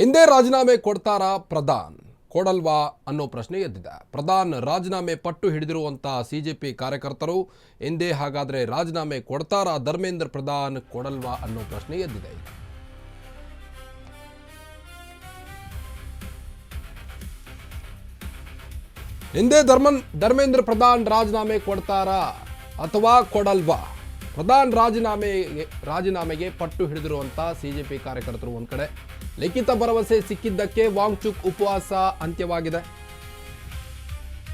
ಎಂದೇ ರಾಜೀನಾಮೆ ಕೊಡ್ತಾರಾ ಪ್ರಧಾನ್ ಕೊಡಲ್ವಾ ಅನ್ನೋ ಪ್ರಶ್ನೆ ಎದ್ದಿದೆ. ಪ್ರಧಾನ್ ರಾಜೀನಾಮೆ ಪಟ್ಟು ಹಿಡಿದಿರುವಂತ ಸಿಜೆಪಿ ಕಾರ್ಯಕರ್ತರು ಎಂದೇ ಹಾಗಾದ್ರೆ ರಾಜೀನಾಮೆ ಕೊಡ್ತಾರಾ ಧರ್ಮೇಂದ್ರ ಪ್ರಧಾನ್ ಕೊಡಲ್ವಾ ಅನ್ನೋ ಪ್ರಶ್ನೆ ಎದ್ದಿದೆ. ಎಂದೇ ಧರ್ಮೇಂದ್ರ ಪ್ರಧಾನ್ ರಾಜೀನಾಮೆ ಕೊಡ್ತಾರಾ ಅಥವಾ ಕೊಡಲ್ವಾ? ಪ್ರಧಾನ್ ರಾಜೀನಾಮೆಗೆ ಪಟ್ಟು ಹಿಡಿದಿರುವಂತ ಸಿಜೆಪಿ ಕಾರ್ಯಕರ್ತರು ಒಂದ್ ಕಡೆ, ಲಿಖಿತ ಭರವಸೆ ಸಿಕ್ಕಿದ್ದಕ್ಕೆ ವಾಂಗ್ಚುಕ್ ಉಪವಾಸ ಅಂತ್ಯವಾಗಿದೆ.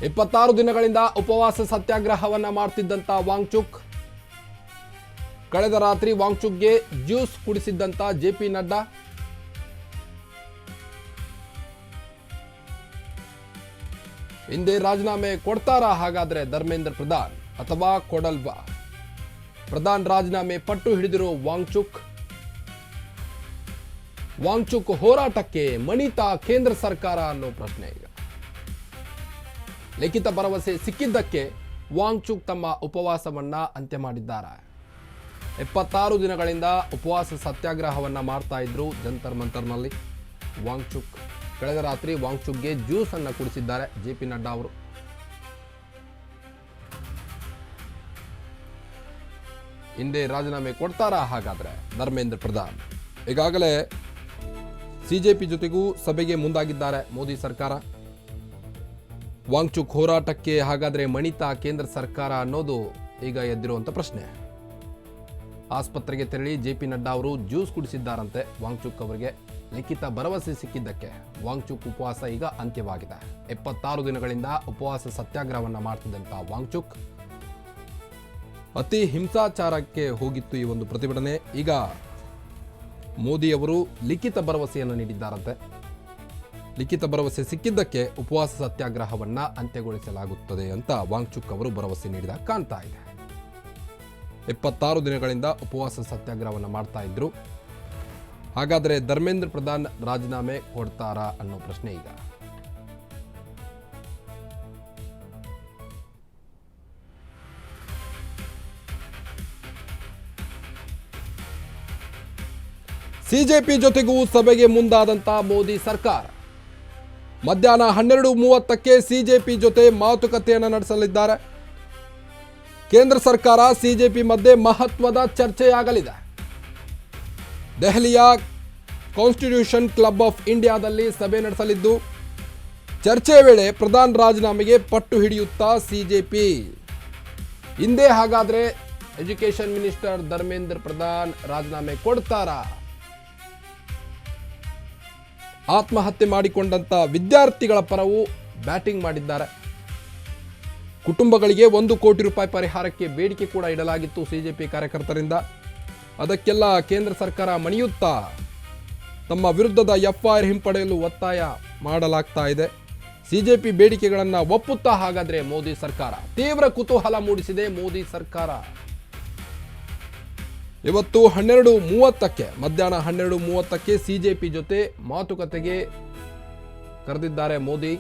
26 ದಿನಗಳಿಂದ ಉಪವಾಸ ಸತ್ಯಾಗ್ರಹವನ್ನ ಮಾಡ್ತಿದ್ದಂತ ವಾಂಗ್ಚುಕ್, ಕಳೆದ ರಾತ್ರಿ ವಾಂಗ್ಚುಕ್ಗೆ ಜ್ಯೂಸ್ ಕುಡಿಸಿದ್ದಂತ ಜೆಪಿ ನಡ್ಡಾ, ಹಿಂದೆ ರಾಜೀನಾಮೆ ಕೊಡ್ತಾರಾ ಹಾಗಾದ್ರೆ ಧರ್ಮೇಂದ್ರ ಪ್ರಧಾನ್ ಅಥವಾ ಕೊಡಲ್ವಾ? ಪ್ರಧಾನ್ ರಾಜೀನಾಮೆ ಪಟ್ಟು ಹಿಡಿದಿರೋ ವಾಂಗ್ಚುಕ್ ಹೋರಾಟಕ್ಕೆ ಮಣಿತಾ ಕೇಂದ್ರ ಸರ್ಕಾರ ಅನ್ನೋ ಪ್ರಶ್ನೆ ಈಗ. ಲಿಖಿತ ಭರವಸೆ ಸಿಕ್ಕಿದ್ದಕ್ಕೆ ವಾಂಗ್ಚುಕ್ ತಮ್ಮ ಉಪವಾಸವನ್ನ ಅಂತ್ಯ ಮಾಡಿದ್ದಾರೆ. 26 ದಿನಗಳಿಂದ ಉಪವಾಸ ಸತ್ಯಾಗ್ರಹವನ್ನ ಮಾಡ್ತಾ ಇದ್ರು ಜಂತರ್ ಮಂತರ್ನಲ್ಲಿ ವಾಂಗ್ಚುಕ್. ಕಳೆದ ರಾತ್ರಿ ವಾಂಗ್ಚುಕ್ಗೆ ಜ್ಯೂಸ್ ಅನ್ನ ಕುಡಿಸಿದ್ದಾರೆ ಜೆಪಿ ನಡ್ಡಾ ಅವರು. ಹಿಂದೆ ರಾಜೀನಾಮೆ ಕೊಡ್ತಾರಾ ಹಾಗಾದ್ರೆ ಧರ್ಮೇಂದ್ರ ಪ್ರಧಾನ್? ಈಗಾಗಲೇ ಸಿಜೆಪಿ ಜೊತೆಗೂ ಸಭೆಗೆ ಮುಂದಾಗಿದ್ದಾರೆ ಮೋದಿ ಸರ್ಕಾರ. ವಾಂಗ್ಚುಕ್ ಹೋರಾಟಕ್ಕೆ ಹಾಗಾದ್ರೆ ಮಣಿತಾ ಕೇಂದ್ರ ಸರ್ಕಾರ ಅನ್ನೋದು ಈಗ ಎದ್ದಿರುವಂತ ಪ್ರಶ್ನೆ. ಆಸ್ಪತ್ರೆಗೆ ತೆರಳಿ ಜೆಪಿ ನಡ್ಡಾ ಅವರು ಜ್ಯೂಸ್ ಕುಡಿಸಿದ್ದಾರಂತೆ ವಾಂಗ್ಚುಕ್ ಅವರಿಗೆ. ಲಿಖಿತ ಭರವಸೆ ಸಿಕ್ಕಿದ್ದಕ್ಕೆ ವಾಂಗ್ಚುಕ್ ಉಪವಾಸ ಈಗ ಅಂತ್ಯವಾಗಿದೆ. 26 ದಿನಗಳಿಂದ ಉಪವಾಸ ಸತ್ಯಾಗ್ರಹವನ್ನ ಮಾಡ್ತಿದ್ದಂತ ವಾಂಗ್ಚುಕ್ ಅತಿ ಹಿಂಸಾಚಾರಕ್ಕೆ ಹೋಗಿತ್ತು ಈ ಒಂದು ಪ್ರತಿಭಟನೆ. ಈಗ ಮೋದಿ ಅವರು ಲಿಖಿತ ಭರವಸೆಯನ್ನು ನೀಡಿದ್ದಾರಂತೆ. ಲಿಖಿತ ಭರವಸೆ ಸಿಕ್ಕಿದ್ದಕ್ಕೆ ಉಪವಾಸ ಸತ್ಯಾಗ್ರಹವನ್ನ ಅಂತ್ಯಗೊಳಿಸಲಾಗುತ್ತದೆ ಅಂತ ವಾಂಗ್ಚುಕ್ ಅವರು ಭರವಸೆ ನೀಡಿದ ಕಾಣ್ತಾ ಇದೆ. 26 ದಿನಗಳಿಂದ ಉಪವಾಸ ಸತ್ಯಾಗ್ರಹವನ್ನ ಮಾಡ್ತಾ ಇದ್ರು. ಹಾಗಾದ್ರೆ ಧರ್ಮೇಂದ್ರ ಪ್ರಧಾನ್ ರಾಜೀನಾಮೆ ಕೊಡ್ತಾರಾ ಅನ್ನೋ ಪ್ರಶ್ನೆ ಈಗ. ಸಿಜೆಪಿ ಜೊತೆಗೂ ಸಭೆಗೆ ಮುಂದಾದಂತ ಮೋದಿ ಸರ್ಕಾರ ಮಧ್ಯಾಹ್ನ 12:30ಕ್ಕೆ ಸಿಜೆಪಿ ಜೊತೆ ಮಾತುಕತೆಯನ್ನು ನಡೆಸಲಿದ್ದಾರೆ. ಕೇಂದ್ರ ಸರ್ಕಾರ ಸಿಜೆಪಿ ಮಧ್ಯೆ ಮಹತ್ವದ ಚರ್ಚೆಯಾಗಲಿದೆ. ದೆಹಲಿಯ ಕಾನ್ಸ್ಟಿಟ್ಯೂಷನ್ ಕ್ಲಬ್ ಆಫ್ ಇಂಡಿಯಾದಲ್ಲಿ ಸಭೆ ನಡೆಸಲಿದ್ದು, ಚರ್ಚೆಯ ವೇಳೆ ಪ್ರಧಾನ್ ರಾಜೀನಾಮೆಗೆ ಪಟ್ಟು ಹಿಡಿಯುತ್ತಾ ಸಿಜೆಪಿ. ಹಿಂದೆ ಹಾಗಾದ್ರೆ ಎಜುಕೇಶನ್ ಮಿನಿಸ್ಟರ್ ಧರ್ಮೇಂದ್ರ ಪ್ರಧಾನ್ ರಾಜೀನಾಮೆ ಕೊಡ್ತಾರಾ? ಆತ್ಮಹತ್ಯೆ ಮಾಡಿಕೊಂಡಂತ ವಿದ್ಯಾರ್ಥಿಗಳ ಪರವು ಬ್ಯಾಟಿಂಗ್ ಮಾಡಿದ್ದಾರೆ. ಕುಟುಂಬಗಳಿಗೆ 1 ಕೋಟಿ ರೂಪಾಯಿ ಪರಿಹಾರಕ್ಕೆ ಬೇಡಿಕೆ ಕೂಡ ಇಡಲಾಗಿತ್ತು ಸಿಜೆಪಿ ಕಾರ್ಯಕರ್ತರಿಂದ. ಅದಕ್ಕೆಲ್ಲ ಕೇಂದ್ರ ಸರ್ಕಾರ ಮಣಿಯುತ್ತಾ ತಮ್ಮ ವಿರುದ್ಧದ ಎಫ್ಐಆರ್ ಹಿಂಪಡೆಯಲು ಒತ್ತಾಯ ಮಾಡಲಾಗ್ತಾ ಇದೆ. ಸಿಜೆಪಿ ಬೇಡಿಕೆಗಳನ್ನು ಒಪ್ಪುತ್ತಾ ಹಾಗಾದ್ರೆ ಮೋದಿ ಸರ್ಕಾರ? ತೀವ್ರ ಕುತೂಹಲ ಮೂಡಿಸಿದೆ ಮೋದಿ ಸರ್ಕಾರ. ಇವತ್ತು 12:30ಕ್ಕೆ ಮಧ್ಯಾಹ್ನ 12:30ಕ್ಕೆ ಸಿಜೆಪಿ ಜೊತೆ ಮಾತುಕತೆಗೆ ಕರೆದಿದ್ದಾರೆ ಮೋದಿ.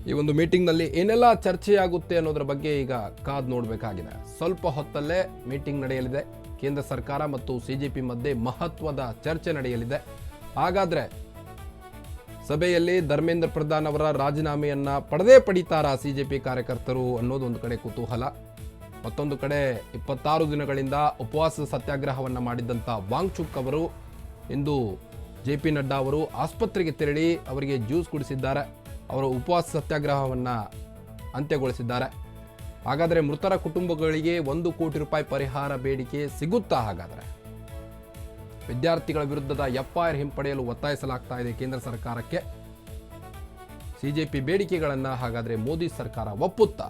ಈ ಒಂದು ಮೀಟಿಂಗ್ನಲ್ಲಿ ಏನೆಲ್ಲ ಚರ್ಚೆಯಾಗುತ್ತೆ ಅನ್ನೋದ್ರ ಬಗ್ಗೆ ಈಗ ಕಾದು ನೋಡಬೇಕಾಗಿದೆ. ಸ್ವಲ್ಪ ಹೊತ್ತಲ್ಲೇ ಮೀಟಿಂಗ್ ನಡೆಯಲಿದೆ. ಕೇಂದ್ರ ಸರ್ಕಾರ ಮತ್ತು ಸಿಜೆಪಿ ಮಧ್ಯೆ ಮಹತ್ವದ ಚರ್ಚೆ ನಡೆಯಲಿದೆ. ಹಾಗಾದ್ರೆ ಸಭೆಯಲ್ಲಿ ಧರ್ಮೇಂದ್ರ ಪ್ರಧಾನ್ ಅವರ ರಾಜೀನಾಮೆಯನ್ನ ಪಡಿತಾರಾ ಸಿಜೆಪಿ ಕಾರ್ಯಕರ್ತರು ಅನ್ನೋದು ಒಂದು ಕಡೆ ಕುತೂಹಲ. ಮತ್ತೊಂದು ಕಡೆ 26 ದಿನಗಳಿಂದ ಉಪವಾಸ ಸತ್ಯಾಗ್ರಹವನ್ನ ಮಾಡಿದ್ದಂಥ ವಾಂಗ್ಚುಕ್ ಅವರು ಇಂದು ಜೆಪಿ ನಡ್ಡಾ ಅವರು ಆಸ್ಪತ್ರೆಗೆ ತೆರಳಿ ಅವರಿಗೆ ಜ್ಯೂಸ್ ಕುಡಿಸಿದ್ದಾರೆ. ಅವರ ಉಪವಾಸ ಸತ್ಯಾಗ್ರಹವನ್ನ ಅಂತ್ಯಗೊಳಿಸಿದ್ದಾರೆ. ಹಾಗಾದರೆ ಮೃತರ ಕುಟುಂಬಗಳಿಗೆ 1 ಕೋಟಿ ರೂಪಾಯಿ ಪರಿಹಾರ ಬೇಡಿಕೆ ಸಿಗುತ್ತಾ? ಹಾಗಾದರೆ ವಿದ್ಯಾರ್ಥಿಗಳ ವಿರುದ್ಧದ ಎಫ್ಐಆರ್ ಹಿಂಪಡೆಯಲು ಒತ್ತಾಯಿಸಲಾಗ್ತಾ ಇದೆ ಕೇಂದ್ರ ಸರ್ಕಾರಕ್ಕೆ. ಸಿಜೆಪಿ ಬೇಡಿಕೆಗಳನ್ನ ಹಾಗಾದ್ರೆ ಮೋದಿ ಸರ್ಕಾರ ಒಪ್ಪುತ್ತಾ?